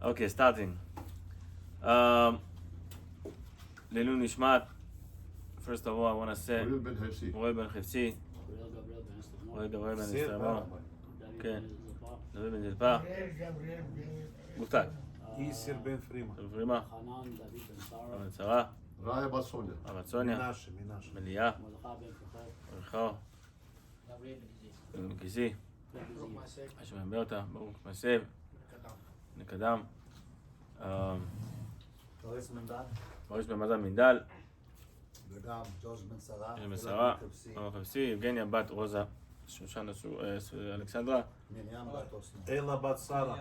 Okay, starting. לעילוי נשמת. First of all, I want to say, רועי בן חפצי, רועי גבריאל בן אסתרמו, כן, דוד בן זלפה, מובטל, איסר בן פרימה, פרימה, בן שרה, רעיה בת סוניה, בת סוניה, מליה, ברחו, בן גיזי, השם ברטה, ברוך מסב, נקדם, מוריס בן מזל מנדל, וגם ג'ורג' בן שרה, עמר חפצי, יבגניה בת רוזה, שושן אלכסנדרה, אלה בת שרה,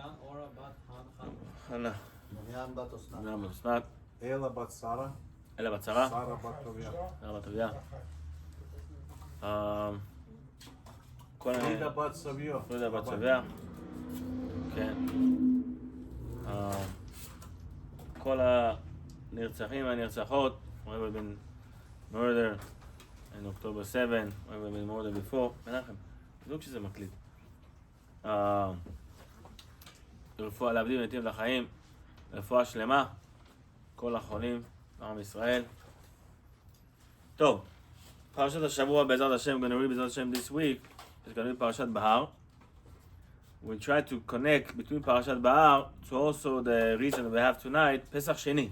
חנה, מרים בת אסנת, מרים בת אסנת, אלה בת שרה, אלה בת שרה, שרה בת טוביה, שרה בת טוביה, פרידה בת סביו, פרידה בת סביו, כן, כל הנרצחים והנרצחות, whoever been murdered in October 7, whoever been murdered before, מנחם, זוג שזה מקליט. רפואה לעבדים ונתיב לחיים, רפואה שלמה, כל החולים, עם ישראל. טוב, פרשת השבוע בעזרת השם, we're going to read בעזרת השם this week, it's going to be פרשת בהר. We'll try to connect between פרשת בהר to also the reason we have tonight, פסח שני.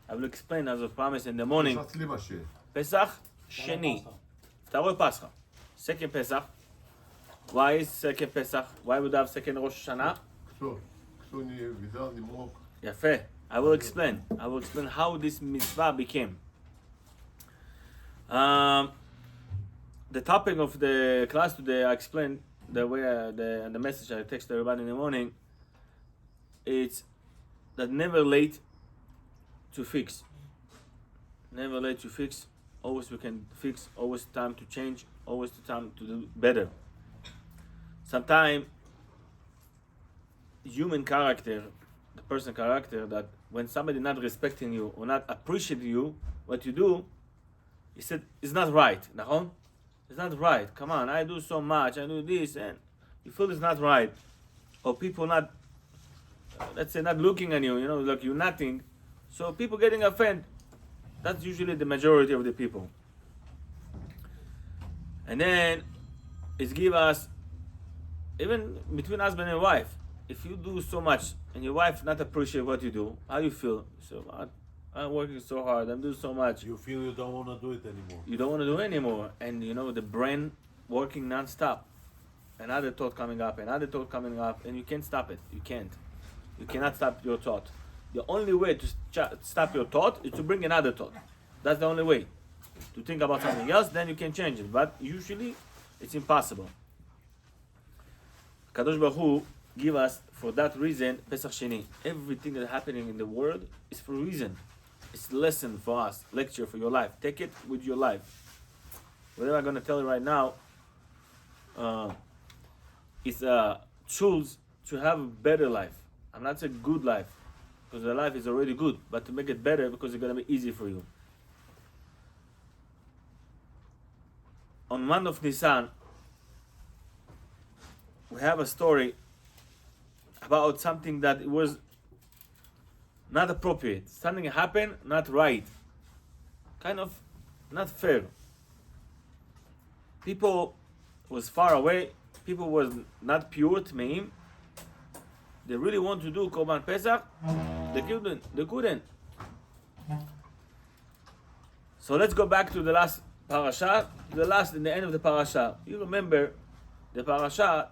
I will explain as a promise in the morning. פסח שני. אתה רואה פסחה. Second פסח. Why is second פסח? Why would have second ראש השנה? יפה. I will explain. I will explain how this mitzvah became. The topic of the class today, I explained the way the message I text everybody in the morning. It's that never late to fix. Never late to fix. Always we can fix. Always time to change. Always the time to do better. Sometimes human character, the person character, that when somebody not respecting you or not appreciating you, what you do, he said it's not right. נכון? It's not right. Come on, I do so much, I do this, and you feel it's not right. Or people not, let's say, not looking at you, you know, like you're nothing. So people getting offended. That's usually the majority of the people. And then it gives us, even between husband and wife, if you do so much and your wife not appreciate what you do, how you feel? So I'm working so hard, I'm doing so much. You feel you don't want to do it anymore. You don't want to do it anymore. And you know, the brain working non-stop. Another thought coming up, another thought coming up, and you can't stop it. You can't. You cannot stop your thought. The only way to stop your thought is to bring another thought. That's the only way. To think about something else, then you can change it. But usually, it's impossible. Kadosh Baruch Hu give us, for that reason, Pesach Sheni. Everything that's happening in the world is for a reason. It's a lesson for us, lecture for your life. Take it with your life. Whatever I'm going to tell you right now, it's tools to have a better life. I'm not saying good life, because the life is already good, but to make it better because it's going to be easy for you. On month of Nisan, we have a story about something that it was not appropriate. Something happened, not right. Kind of not fair. People was far away. People was not pure, tmeim. They really want to do Korban Pesach. They couldn't. So let's go back to the last parasha. In the end of the parasha. You remember the parasha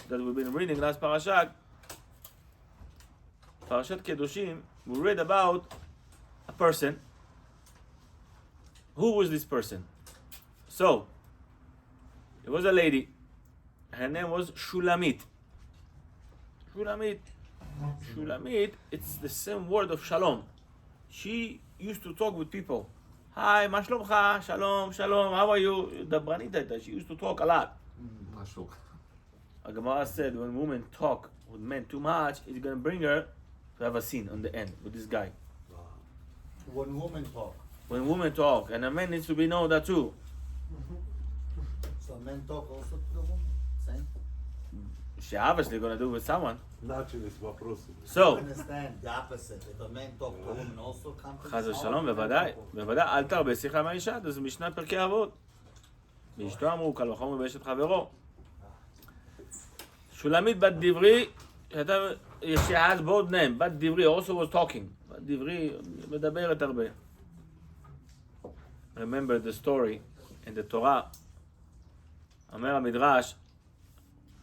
that we've been reading, last parasha. Parashat Kedoshim, we read about a person. Who was this person? So, it was a lady. Her name was Shulamit. Shulamit, it's the same word of shalom. She used to talk with people. Hi, ma shlomcha, shalom, how are you? Dabranita, she used to talk a lot. Gemara said when women talk with men too much, it's going to bring her to have a scene on the end with this guy. When women talk, and a man needs to be know that too. So men talk also to the woman, same? she obviously gonna do with someone. Начались вопросы. So, understand the opposite. If a man talk to a woman also come to חס the ושלום, בוודאי, בוודאי, אל תרבה שיחה עם האישה, זה משנת פרקי אבות. ואשתו אמרו, קל וחומר באשת חברו. שולמית בת דברי, she has both names, בת דברי also was talking. בת דברי מדברת הרבה. Remember the story in the Torah. אומר המדרש,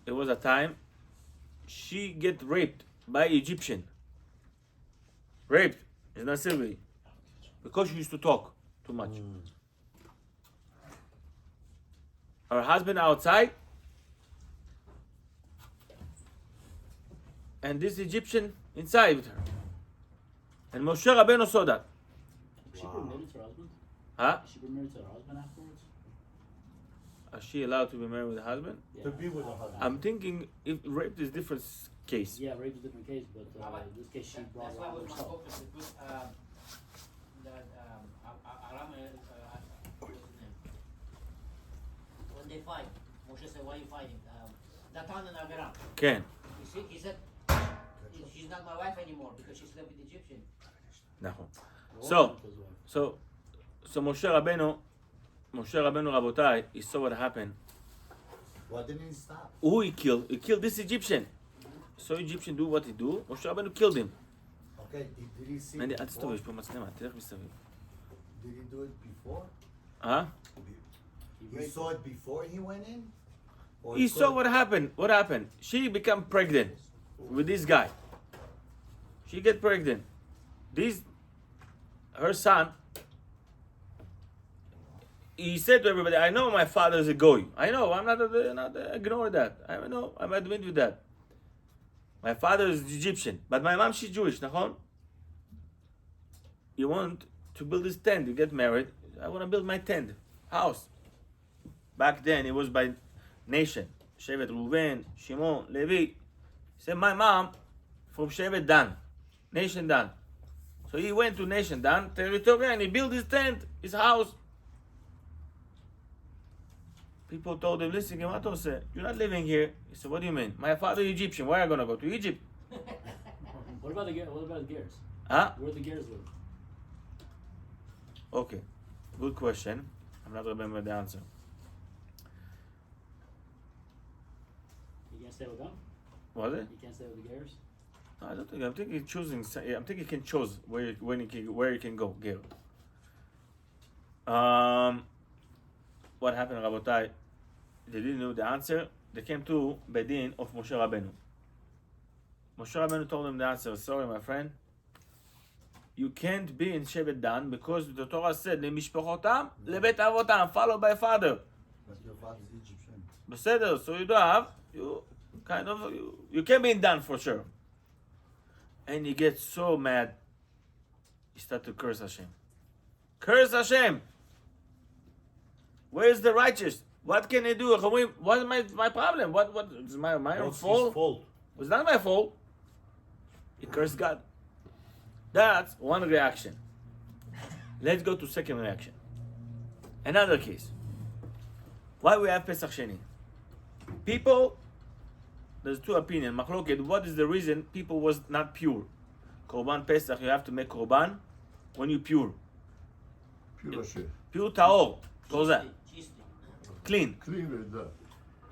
there was a time she get raped by Egyptian. Raped, it's not silly. Because she used to talk too much. Her husband outside, and this Egyptian inside with her. And Moshe Rabbeinu saw that. She married to her husband? Huh? She been married to her husband afterwards? Is she allowed to be married with a husband? Yeah. To be with a husband. I'm thinking if rape is different case. Yeah, rape is a different case, but in this case she brought That's her why out with my herself. focus is good. That Aram, what's his name? When they fight, Moshe said, "Why are you fighting?" Datan and Aviram. כן, He said, "She's not my wife anymore because she slept with Egyptian." נכון. The So, woman was wife. so Moshe Rabbeinu רבותיי, he saw what happened. Why didn't he stop? Who he killed this Egyptian. So Egyptian do what he do, Moshe Rabbeinu killed him. Okay, did he see אל it תסתובב, before? יש פה מצלמה, תלך מסביב. Did he do it before? אה? He He raped saw her. it before he went in? Or He saw it- what happened. What happened? She become pregnant with this guy. She get pregnant. Her son, he said to everybody, I know my father is a goy. I know, I'm not ignore that. I know, I'm admit with that. My father is Egyptian, but my mom, she's Jewish, נכון? You want to build this tent, you get married. I want to build my tent, house. Back then, it was by nation. Shevet Reuven, Shimon, Levi. He said, my mom from Shevet Dan, nation Dan. So he went to nation Dan, territory, and he built his tent, his house. People told him, listen, what do you say? You're not living here. He said, what do you mean? My father is Egyptian. Where are you going to go? To Egypt? What about the Gears? Huh? Where the Gears live? Okay. Good question. I'm not remembering the answer. You can't stay with them? Was it? You can't stay with the Gears? No, I don't think. I'm thinking choosing. I'm thinking you can choose where you can go. Ger. What happened, Rabotai? They didn't know the answer. They came to Bedin of Moshe Rabbeinu. Moshe Rabbeinu told them the answer. Sorry, my friend. You can't be in Shevet Dan because the Torah said, "Lemishpachotam lebet avotam," followed by father. But your father's Egyptian. Beseder, so you don't have, you can be in Dan for sure. And he gets so mad, he started to curse Hashem. Curse Hashem! Where is the righteous? What can I do? What is my problem? What is my own What's his fault? fault? It's not my fault. He cursed God. That's one reaction. Let's go to second reaction. Another case. Why we have Pesach Sheni? People, there's two opinions. Machloket, what is the reason people was not pure? Korban Pesach, you have to make Korban when you pure. Pure shit. Pure Taor. Toza. Cheesty. Clean. Clean with that.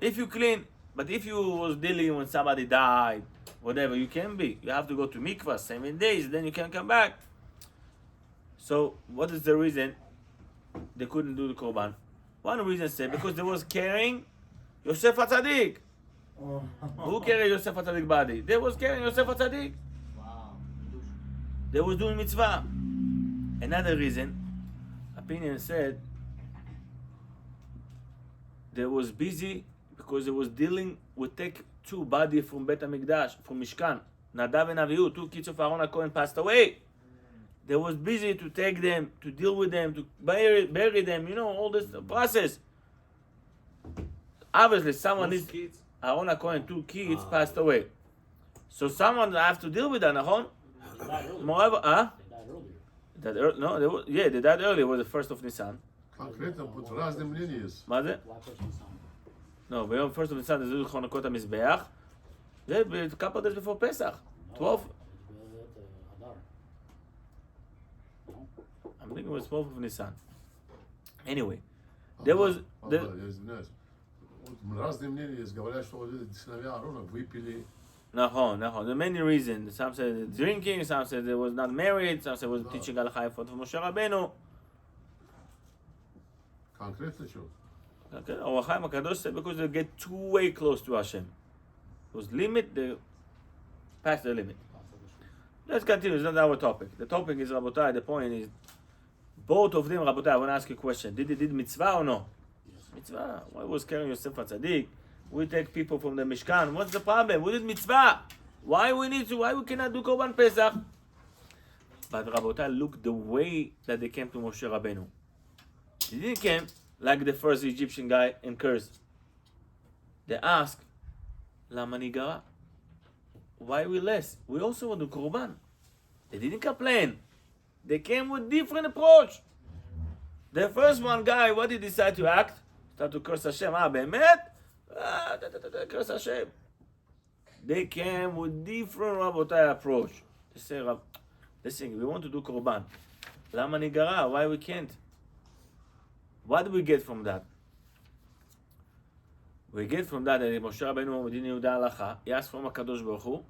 If you clean, but if you was dealing when somebody died, whatever, you can be. You have to go to mikvah 7 days, then you can come back. So what is the reason they couldn't do the korban? One reason said because they was carrying Yosef HaTzadik. Who carried Yosef HaTzadik body? They was carrying Yosef HaTzadik. Wow. They was doing mitzvah. Another reason, opinion said, they was busy because they was dealing with take two body from Bet HaMikdash, from Mishkan. Nadav and Avihu, two kids of Aaron HaKohen passed away. They was busy to take them, to deal with them, to bury them, all this process. Obviously, someone Whose is, kids? Aaron HaKohen, two kids passed away. So someone have to deal with that, Nahon? They died earlier. Moreover, They died earlier. they died early, it was the 1st of Nisan. קונקרטно פה разные мнения есть. מה זה? Black person son. לא, ביום 1st of Nisan זה חנוכות המזבח, זה a couple days before Pesach. 12. Adar. No? I'm thinking it was 12 of Nisan. Anyway, there was... Я извиняюсь. Вот разные мнения есть. Говорят, что вот эти сыновья Аарона выпили. נכון. The many reasons. Some said drinking, some said they was not married, some said was teaching הלכה יפות of Moshe Rabbeinu. Конкретно что? Okay, Or HaChaim HaKadosh said because they get too way close to Hashem. It was limit, they passed the limit. Let's continue, it's not our topic. The topic is Rabotai, the point is, both of them, Rabotai, I want to ask you a question. Did they did mitzvah or no? Mitzvah. Why was carrying Yosef HaTzadik? We take people from the Mishkan. What's the problem? We did mitzvah. Why we cannot do Korban Pesach? But Rabotai, look the way that they came to Moshe Rabbeinu. They didn't come like the first Egyptian guy and cursed. They asked, Lama nigara? Why we less? We also want to do Korban. They didn't complain. They came with different approach. The first one guy, what did he decide to act? Start to curse Hashem. באמת? Curse Hashem. They came with different Rabotai approach. They say, listen, we want to do Korban. Lama nigara? Why we can't? What do we get from that? We get from that Moshe Rabbeinu Medin Yehuda Halacha, he asked from HaKadosh Baruch Hu,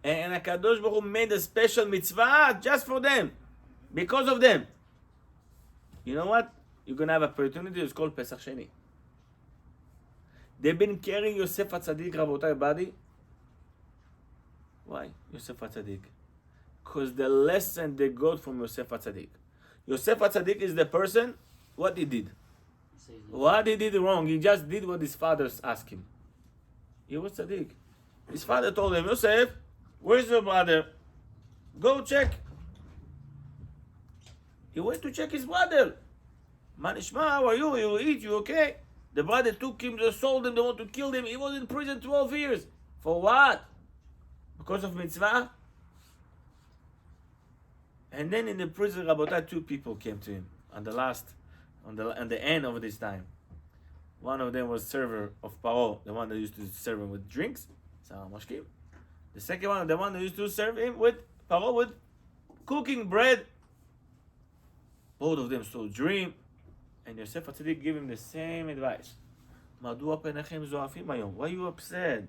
and HaKadosh Baruch Hu made a special mitzvah just for them, because of them. You know what? You're going to have opportunity, it's called Pesach Sheni. They've been carrying Yosef HaTzadik, Rabotai, body. Why Yosef HaTzadik? Because the lesson they got from Yosef HaTzadik. Yosef HaTzadik is the person, what he did. What he did wrong, he just did what his father asked him. He was tzaddik. His father told him, Yosef, where's your brother? Go check. He went to check his brother. Manishma, how are you? You eat, you okay? The brother took him, they sold him, they want to kill him. He was in prison 12 years. For what? Because of mitzvah? And then in the prison, Rabotai, 2 people came to him on the end of this time. One of them was server of Paro, the one that used to serve him with drinks, Mashkim. The second one, the one that used to serve him with Paro with cooking bread. Both of them saw a dream, and Yosef HaTzadik gave him the same advice. Madua penachem zoafim hayom? Why are you upset?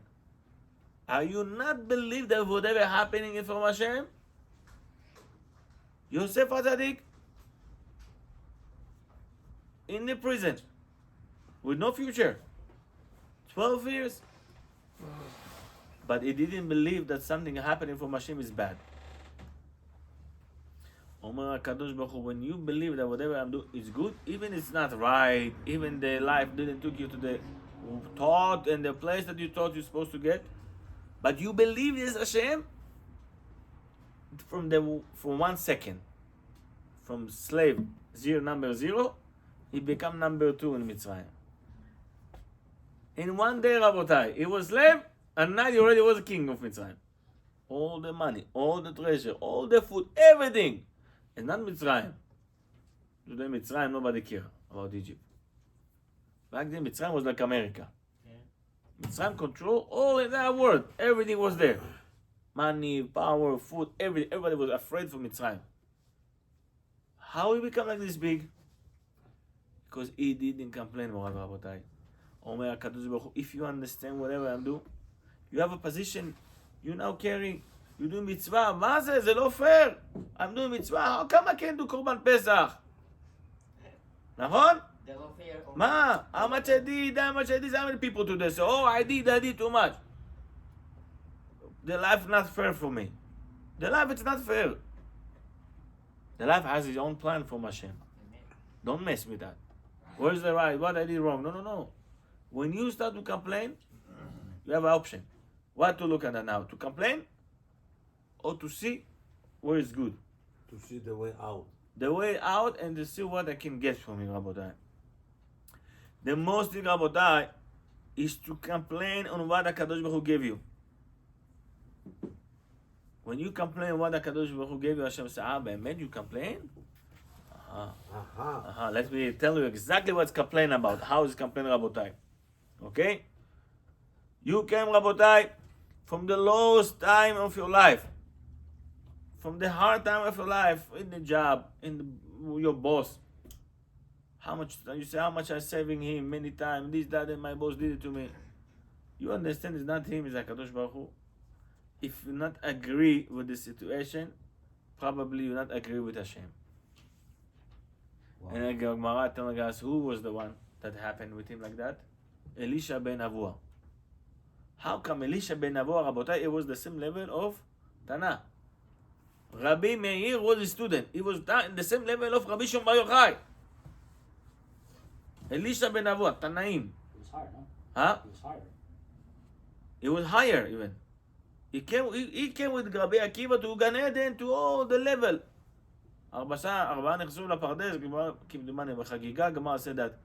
Are you not believe that whatever happening is from Hashem? Yosef HaTzadik in the prison with no future, 12 years, but he didn't believe that something happening from Hashem is bad. Omer HaKadosh Baruch Hu, when you believe that whatever I'm doing is good, even it's not right, even the life didn't took you to the thought and the place that you thought you're supposed to get, but you believe it's Hashem, from 1 second, from slave number 0, he became number 2 in Mitzrayim. In one day, Rabotai, he was slave, and now he already was a king of Mitzrayim. All the money, all the treasure, all the food, everything. And not Mitzrayim. Today Mitzrayim, nobody care about Egypt. Back then, Mitzrayim was like America. Mitzrayim control all in that world. Everything was there. Money, power, food, everything. Everybody was afraid for Mitzrayim. How he become like this big? Because he didn't complain, Morav Rabotai. Omer HaKadosh Baruch Hu, if you understand whatever I'm doing, you have a position, you now carrying, you do mitzvah, מה זה? זה לא fair. I'm doing mitzvah, how come I can't do Korban Pesach? נכון? זה לא fair. מה? How much I did, how many people today say, oh, I did too much. The life not fair for me. The life it's not fair. The life has its own plan for Hashem. Don't mess with that. Where's the right? What I did wrong? No. When you start to complain, you have an option. What to look at now? To complain or to see where it's good? To see the way out. The way out and to see what I can get from you, Rabotai. The most thing, Rabotai, is to complain on what HaKadosh Baruch Hu gave you. When you complain what HaKadosh Baruch Hu gave you, Hashem says, באמת you complain? Let me tell you exactly what's complain about. How is complain, Rabotai? Okay? You came, Rabotai, from the lowest time of your life, from the hard time of your life, in the job, your boss. How much you say? How much I'm saving him many times? This, that, and my boss did it to me. You understand? It's not him. It's Hakadosh Baruch Hu. If you not agree with the situation, probably you not agree with Hashem. Wow. And the Gemara telling us who was the one that happened with him like that? Elisha ben Avua. How come Elisha ben Avua, Rabotai, it was the same level of Tana? Rabbi Meir was a student. He was in the same level of Rabbi Shimon Bar Yochai. Elisha ben Avua, Tanaim. He was higher, no? Huh? He was higher. He was higher even. He came with Rabbi Akiva to Gan Eden, to all the level. ארבעה נכנסו לפרדס, כמדומני בחגיגה, גמר said that.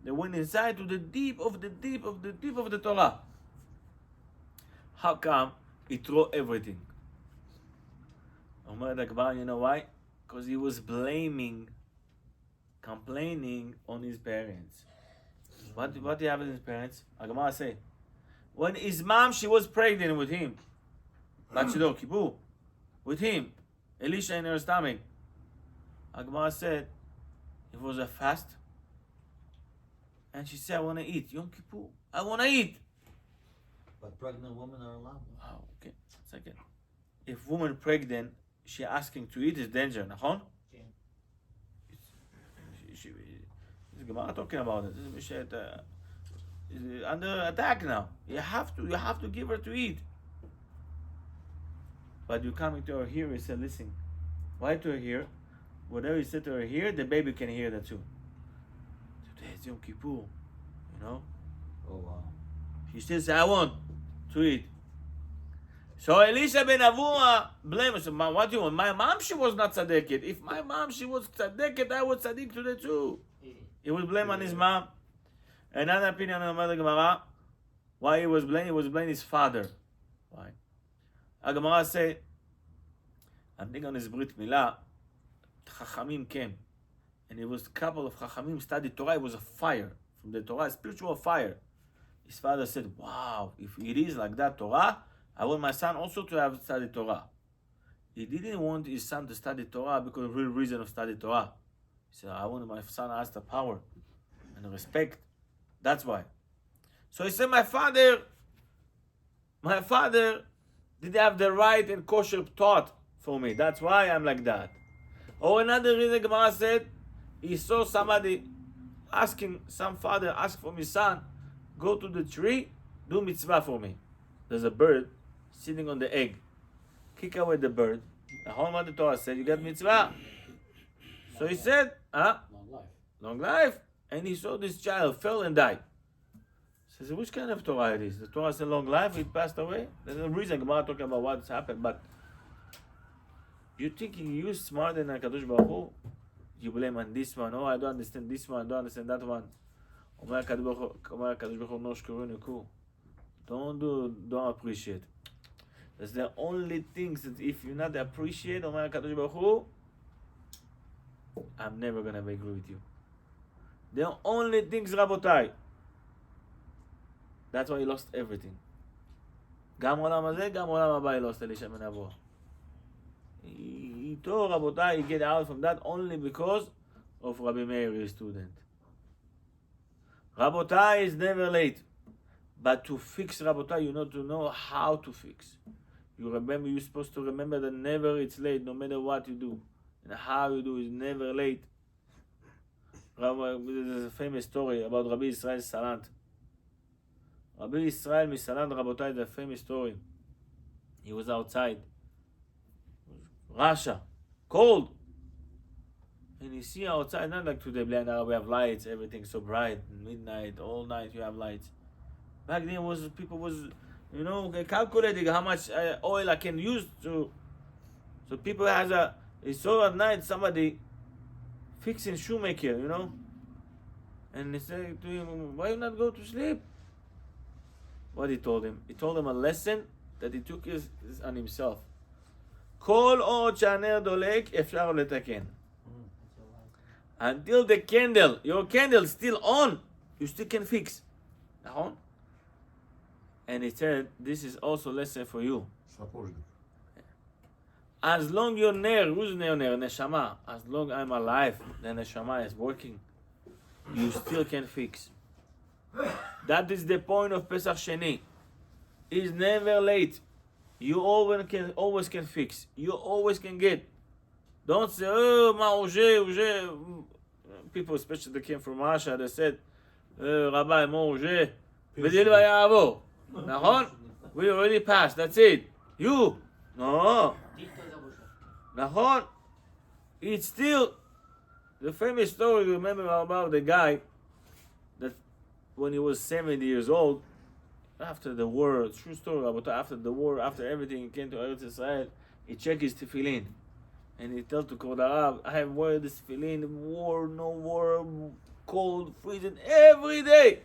They went inside to the deep of the deep of the deep of the Torah. How come he threw everything? אומר הגמרא, you know why? Because he was complaining on his parents. What do you have with his parents? הגמרא say, when his mom, she was pregnant with him, בת שלו, כיפור, with him, Elisha in her stomach. Agmara said, it was a fast, and she said, I want to eat. Yom Kippur, I want to eat. But pregnant women are allowed. Oh, okay, second. If woman pregnant, she asking to eat is danger, נכון? This Gemara talking about it. This is under attack now. You have to give her to eat. But you coming to her here, you say, listen, why to her here? Whatever you said to her here, the baby can hear that too. Today is Yom Kippur, you know? Oh wow. She still said, I want to eat. So Elisha ben Avua blames him. What do you want? My mom, she was not tzaddiket. If my mom, she was tzaddiket, I was tzaddik today too. He was blame on his mom. Another opinion on the Gemara, why he was blaming his father. Why? The Gemara say, I'm thinking on his Brit Milah, Chachamim came, and it was a couple of Chachamim studied Torah. It was a fire from the Torah, a spiritual fire. His father said, wow, if it is like that Torah, I want my son also to have studied Torah. He didn't want his son to study Torah because of the real reason of study Torah. He said, I want my son has the power and respect. That's why. So he said, my father didn't have the right and kosher thought for me. That's why I'm like that. Or another reason, Gemara said, he saw somebody some father ask from his son, go to the tree, do mitzvah for me. There's a bird sitting on the egg. Kick away the bird. The whole Mother Torah said, you got mitzvah. So he said, Long life. long life. And he saw this child fell and died. He says, which kind of Torah it is? The Torah said long life, it passed away. There's no reason Gemara talking about what's happened, but you think you smarter than HaKadosh Baruch Hu? You blame on this one. Oh, I don't understand this one. I don't understand that one. אומר HaKadosh Baruch Hu, no shkuru nuku. Don't appreciate. That's the only things that if you not appreciate, אומר HaKadosh Baruch Hu, I'm never gonna agree with you. The only things, רבותיי. That's why he lost everything. גם עולם הזה, גם עולם הבא he lost אלישע בן אבוה. איתו, רבותיי, he get out from that only because of Rabbi Meir, his student. Rabotai is never late. But to fix Rabotai, you need to know how to fix. You're supposed to remember that never it's late, no matter what you do. And how you do is never late. There's a famous story about Rabbi Israel Salant. Rabbi Israel Misalant, Rabotai, is a famous story. He was outside. Russia. Cold. And you see outside, not like today, we have lights, everything so bright, midnight, all night you have lights. Back then people was, calculating how much oil I can use to. So people he saw at night somebody fixing shoemaker, and they said to him, why you not go to sleep? What he told him? He told him a lesson that he took on himself. כל עוד שהנר דולק אפשר לתקן. Until the candle, your candle still on, you still can fix. נכון? And he said, this is also lesson for you. Сапожник. As long you're ner, who's ner? Neshama. As long I'm alive, the neshama is working. You still can fix. That is the point of Pesach Sheni. It's never late. You always can fix. You always can get. Don't say, oh, ma, oje. People, especially that came from Russia, they said, Rabbi, ma, oje. בדיל ויעבור. נכון? We already passed, that's it. You. No. נכון? It's still the famous story. You remember about the guy that when he was 70 years old, after the war, true story about after the war, after everything, he came to Eretz Israel, he checked his tefillin. And he told to Kvod Arav, I have worn this tefillin, war, no war, cold, freezing, every day.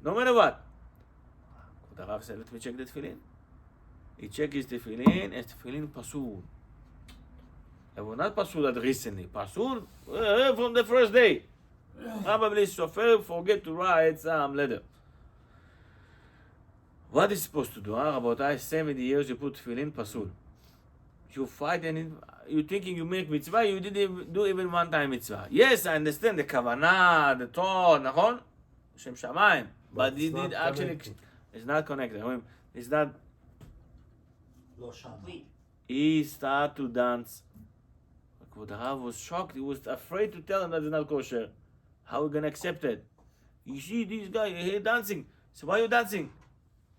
No matter what. Kvod Arav said, let me check the tefillin. He checked his tefillin, and tefillin pasul. It was not pasul at recently. Pasul from the first day. Probably Sofer forget to write some letter. What is supposed to do? Rabotai, 70 years you put tefillin pasul. You fight and you thinking you make mitzvah, you didn't do even one time mitzvah. Yes, I understand the kavanah, the thought, נכון? Shem shamayim. But he did actually, connected. it's not connected. It's not, לא שם. he started to dance. Kvod Harav was shocked. He was afraid to tell him that it's not kosher. How are we going to accept it? You see this guy here dancing. So why are you dancing?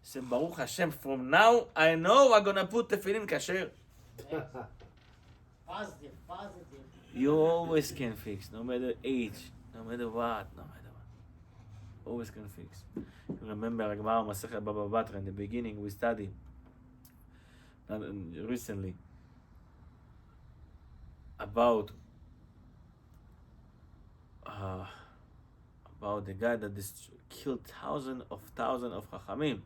He said, Baruch Hashem, from now I know I'm going to put tefillin kasher. Positive. You always can fix, no matter age, no matter what. Always can fix. You remember Gemara Masechet Baba Batra, in the beginning we studied, not recently, about the guy that killed thousands of Chachamim,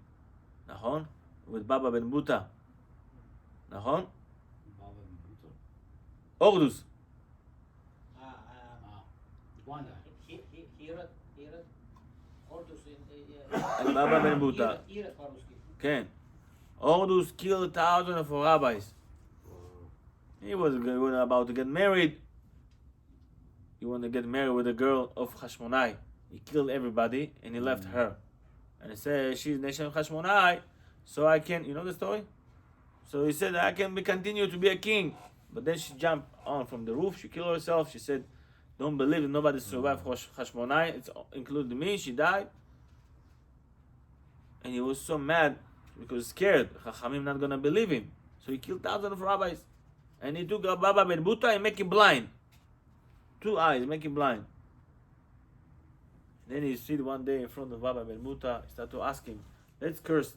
נכון? With Baba Ben Buta, נכון? Ordus. One guy. Here, Hortus And Baba Ben Buta. here по-русски. כן. Ordus killed thousands of rabbis. He was about to get married. He wanted to get married with a girl of Hashmonai. He killed everybody and he left her. And he said, she's nation of Hashmonai, so I can, you know the story? So he said, I can continue to be a king. But then she jumped on from the roof, she killed herself. She said, don't believe that nobody survived Hashmonai, it's including me. She died. And he was so mad because scared. Chachamim not going to believe him. So he killed thousands of rabbis. And he took Baba Ben Buta and make him blind. 2 eyes, make him blind. Then he stood one day in front of Baba Ben Buta. He started to ask him, let's curse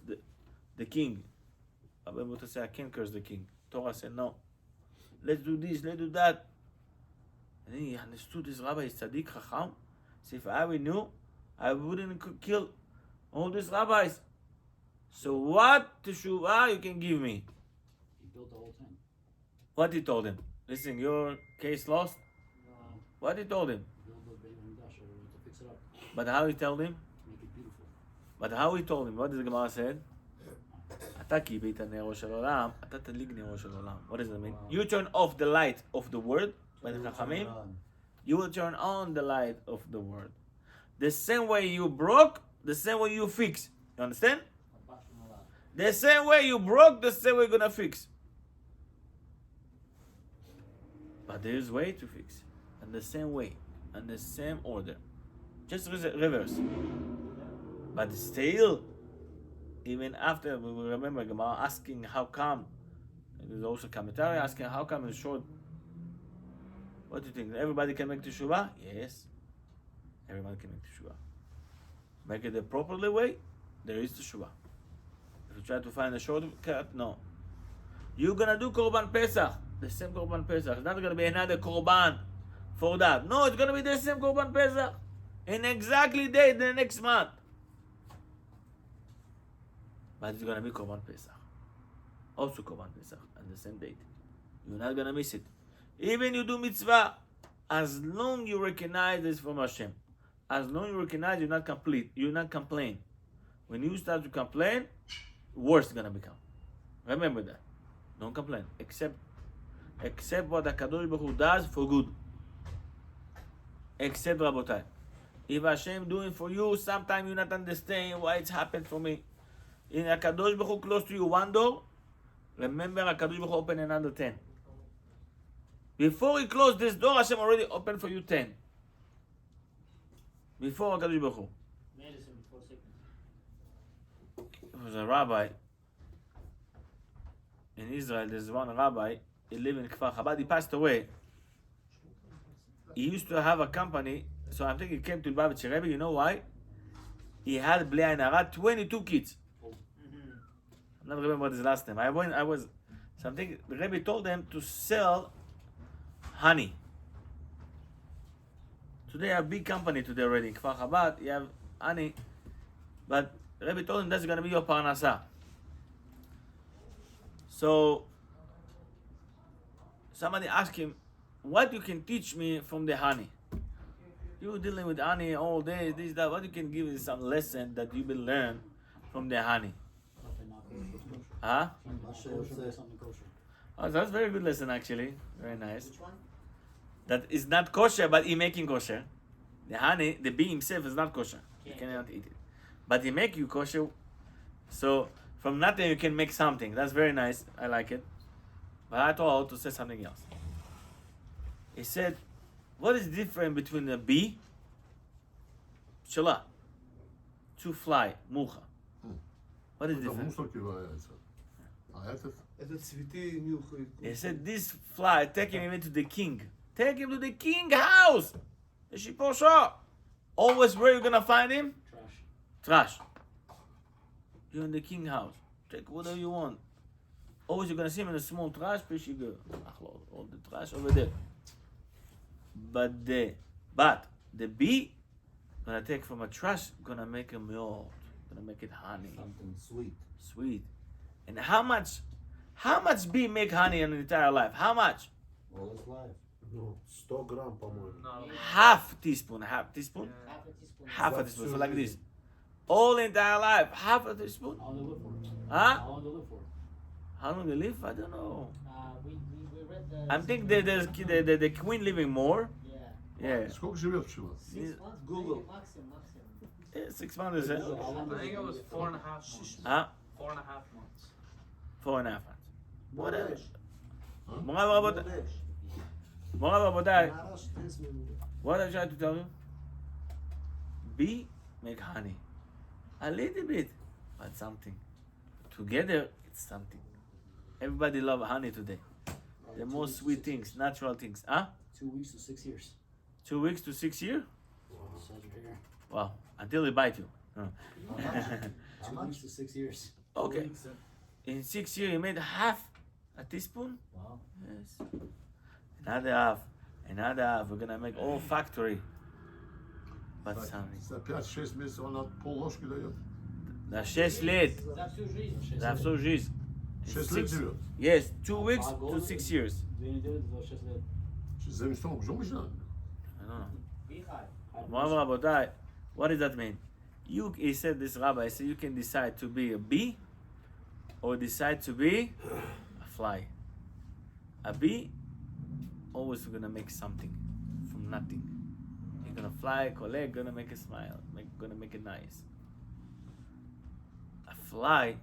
the king. Baba Ben Buta said, I can't curse the king. Torah said, no. Let's do this, let's do that. And then he understood this rabbi is tzaddik, chacham. So if I knew, I wouldn't kill all these rabbis. So what teshuvah you can give me? He built the whole thing. What he told him? Listen, your case lost. What he told him? Build the Beit HaMikdash to fix it up, But how he told him? make it beautiful. But how he told him? What did the Gemara said? אתה כיבית נרו של עולם, אתה תדליק נרו של עולם. What does that mean? You turn off the light of the word by the Chachamim. You will turn on the light of the word. The same way you broke, the same way you fix. You understand? The same way you broke, the same way you're gonna fix. But there is way to fix. And the same way. And the same order. Just reverse. But still, even after, we will remember Gemara asking how come. There's also commentary asking how come it's short. What do you think? Everybody can make teshuvah? Yes. Everyone can make teshuvah. Make it the properly way, there is teshuvah. If you try to find a shortcut, no. You're gonna do Korban Pesach, the same Korban Pesach. It's not gonna be another Korban for that. No, it's gonna be the same Korban Pesach in exactly date the next month. But it's gonna be Korban Pesach. Also Korban Pesach on the same date. You're not gonna miss it. Even you do mitzvah, as long you recognize this from Hashem, as long you recognize you're not complete, you're not complain. When you start to complain, worse is gonna become. Remember that. Don't complain. Accept what the Kadosh Baruch Hu does for good. Accept, Rabotai. If Hashem doing for you, sometimes you not understand why it's happened for me. In Kadosh Baruch Hu close to you one door, remember Kadosh Baruch Hu open another 10. Before he closed this door, Hashem already opened for you 10. Before Kadosh Baruch Hu. Medicine before sickness. There was a rabbi in Israel. There's one rabbi. He lived in Kfar Chabad. He passed away. He used to have a company. So I think he came to Lubavitcher Rebbe. You know why? He had Bli Ayin Hara, 22 kids. I'm not remember his last name. I was something. The Rebbe told them to sell honey. Today a big company today already in Kfar Chabad. You have honey, but the Rebbe told him that's going to be your parnasa. So somebody asked him, "What you can teach me from the honey? You dealing with honey all day, this, that. What you can give me some lesson that you will learn from the honey?" Something not kosher. Huh? Something kosher. Oh, that's a very good lesson actually. Very nice. Which one? That is not kosher, but he making kosher. The honey, the bee himself is not kosher. You Yeah. cannot eat it. But he make you kosher. So from nothing you can make something. That's very nice. I like it. But I told to say something else. He said, what is different between a bee, shala, to fly, mucha? What is אתה different? מושלם כאילו היה את זה. העטף? איזה צביטים יהיו... He said, this fly, take him even to the king. Take him to the king house. Always where you gonna find him? Trash. Trash. You're in the king house. Take whatever you want. Always you're gonna see him in a small trash, fish you go. All the trash over there. But the bee gonna take from a trash, gonna make a milk, gonna make it honey. Something sweet. Sweet. And how much bee make honey in an entire life? How much? All his life. נו, 100 גרם פעמיים. Half teaspoon. Half a teaspoon. Half a teaspoon. So like this. All entire life, half a teaspoon. How long they live for? Huh? How long they live for? How long they live? I don't know. We read the. I think the queen living more. Yeah. Yeah. сколько живет пчела? 6 months. Google. maybe, maximum. Yeah, 6 months. Is it? How long I think it was 4.5 months. Huh? 4.5 months. 4.5 months. Whatever. חודש. Mora Rabodai, נערה שתכנס ממנו. what I trying to tell you? Bee make honey. A little bit, but something. Together, it's something. Everybody love honey today. The most sweet things, natural things. Huh? 2 weeks to 6 years. 2 weeks to 6 years? Says right here. Wow. Until they bite you. Huh. 2 weeks to 6 years. Okay. In 6 years, you made half a teaspoon? Wow. Yes. Another half. We're gonna make all factory. But something. За 5-6 месяцев она пол-ложки дает. The 6 лет. За всю жизнь. За всю жизнь. 6 лет живет. Yes, 2 weeks to 6 years. 2 недели до 6 лет. За местом женщина. I don't know. Be high. Mama Rabotai, what does that mean? He said, this rabbi said, you can decide to be a bee or decide to be a fly. A bee always gonna make something from nothing. You're gonna fly, collect, gonna make a smile, gonna make it nice. A fly,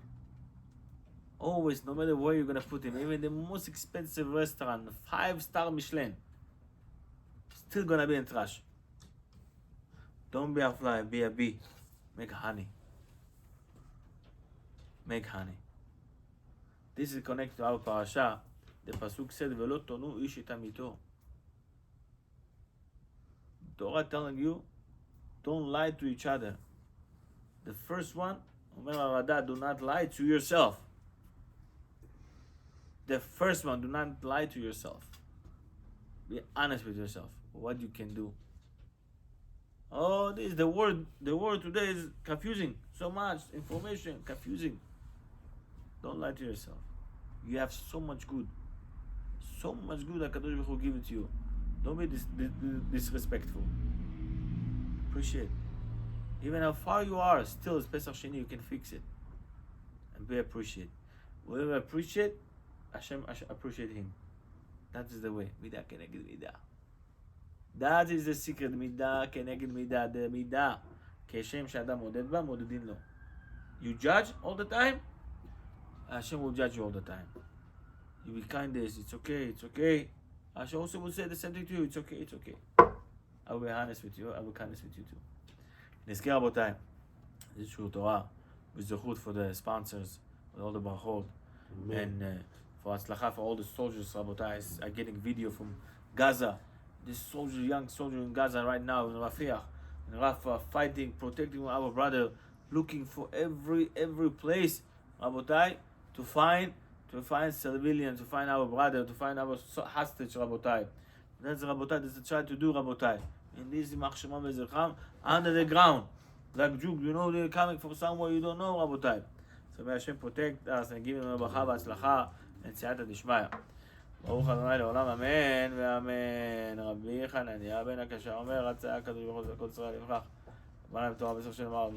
always, no matter where you're gonna put him, even the most expensive restaurant, 5-star Michelin, still gonna be in trash. Don't be a fly, be a bee. Make honey. Make honey. This is connected to our parasha. The pasuk said, "Velo tonu ish et amito." Torah telling you, don't lie to each other. The first one, Omer Arada, do not lie to yourself. The first one, do not lie to yourself. Be honest with yourself. What you can do. Oh, this the word today is confusing. So much information, confusing. Don't lie to yourself. You have so much good. So much good that Kadosh Baruch Hu give it to you. Don't be disrespectful. Appreciate. Even how far you are, still it's Pesach Sheni, you can fix it. And be appreciated. Whoever appreciate, Hashem appreciate him. That is the way. Midah keneged midah. That is the secret. מידה כנגד מידה. The מידה. כשם שאדם מודד בה, מודדים לו. You judge all the time, Hashem will judge you all the time. You be kind this, it's okay, it's okay. Hashem also will say the same thing to you, it's okay, it's okay. I will be honest with you, I will be honest with you too. נזכיר רבותיי, זה שיעור תורה, וזכות for the sponsors, with all the bרכות, and for הצלחה for all the soldiers, רבותיי, are getting video from Gaza. This soldier, young soldier in Gaza right now, in Rafiah, in Rafah, fighting, protecting our brother, looking for every place, רבותיי, to find civilians, to find our brother, to find our hostage, רבותיי. That's רבותיי, that's what they try to do, רבותיי. In this יימח שמם וזכרם, under the ground. Like Jews, you know they're coming from somewhere you don't know, רבותיי. So may Hashem protect us and give them ברכה והצלחה and סייעתא דשמיא. ברוך ה' לעולם אמן ואמן. רבי חנניה בן הקשה אומר, רצה הקדוש ברוך הוא כל ישראל יברך. בא להם תורה בסוף של דבר.